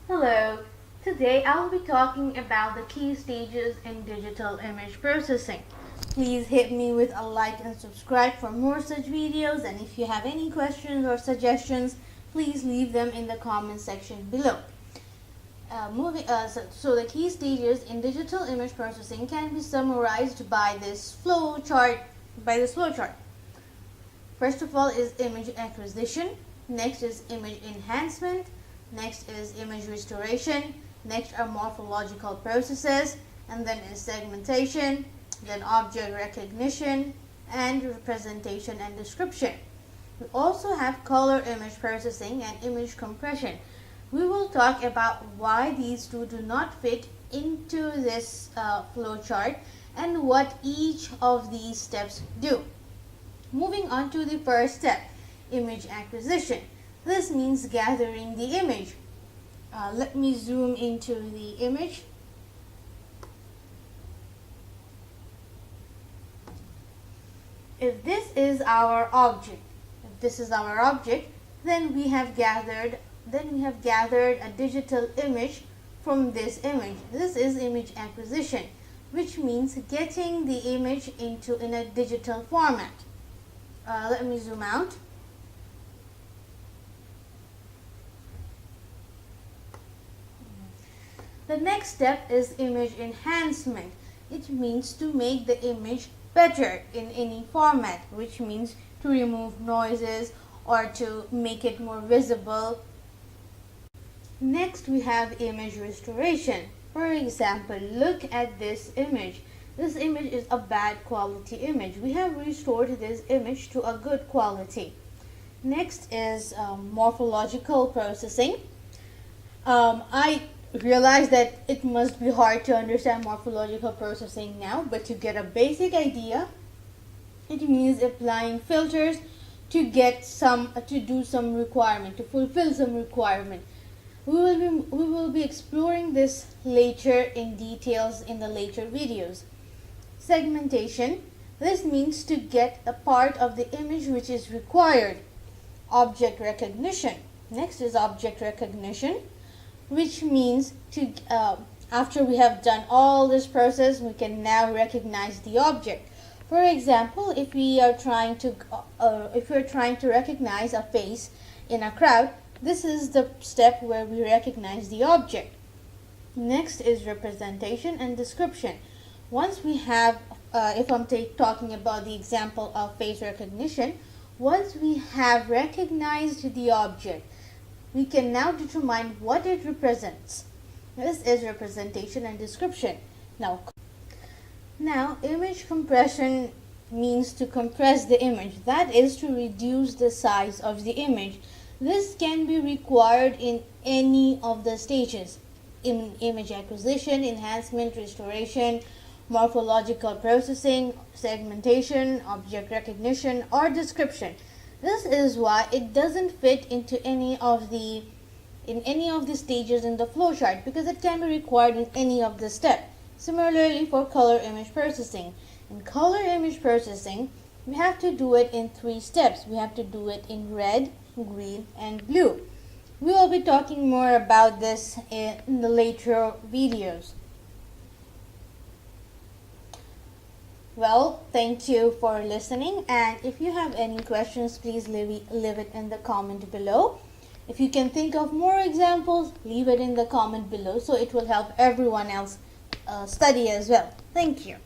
Hello, today I will be talking about the key stages in digital image processing. Please hit me with a like and subscribe for more such videos, and if you have any questions or suggestions, please leave them in the comment section below. So the key stages in digital image processing can be summarized by this flow chart. First of all is image acquisition, next is image enhancement, next is image restoration, next are morphological processes, and then is segmentation, then object recognition, and representation and description. We also have color image processing and image compression. We will talk about why these two do not fit into this flow chart and what each of these steps do. Moving on to the first step, image acquisition. This means gathering the image. Let me zoom into the image. If this is our object, then we have gathered a digital image from this image. This is image acquisition, which means getting the image in a digital format. Let me zoom out. The next step is image enhancement. It means to make the image better in any format, which means to remove noises or to make it more visible. Next we have image restoration. For example, look at this image. This image is a bad quality image. We have restored this image to a good quality. Next is morphological processing. I realize that it must be hard to understand morphological processing now, but to get a basic idea, it means applying filters to fulfill some requirement. We will be exploring this later in details in the later videos. Segmentation. This means to get a part of the image which is required. Object recognition. Next is object recognition, which means after we have done all this process, we can now recognize the object. For example, if we are trying to recognize a face in a crowd, this is the step where we recognize the object. Next is representation and description. Once we have, if I'm talking about the example of face recognition, once we have recognized the object, we can now determine what it represents. This is representation and description. Now image compression means to compress the image. That is to reduce the size of the image. This can be required in any of the stages: in image acquisition, enhancement, restoration, morphological processing, segmentation, object recognition, or description. This is why it doesn't fit into any of the stages in the flowchart, because it can be required in any of the steps. Similarly for color image processing. In color image processing, we have to do it in 3 steps. We have to do it in red, green, and blue. We will be talking more about this in the later videos. Well, thank you for listening, and if you have any questions, please leave it in the comment below. If you can think of more examples, leave it in the comment below so it will help everyone else study as well. Thank you.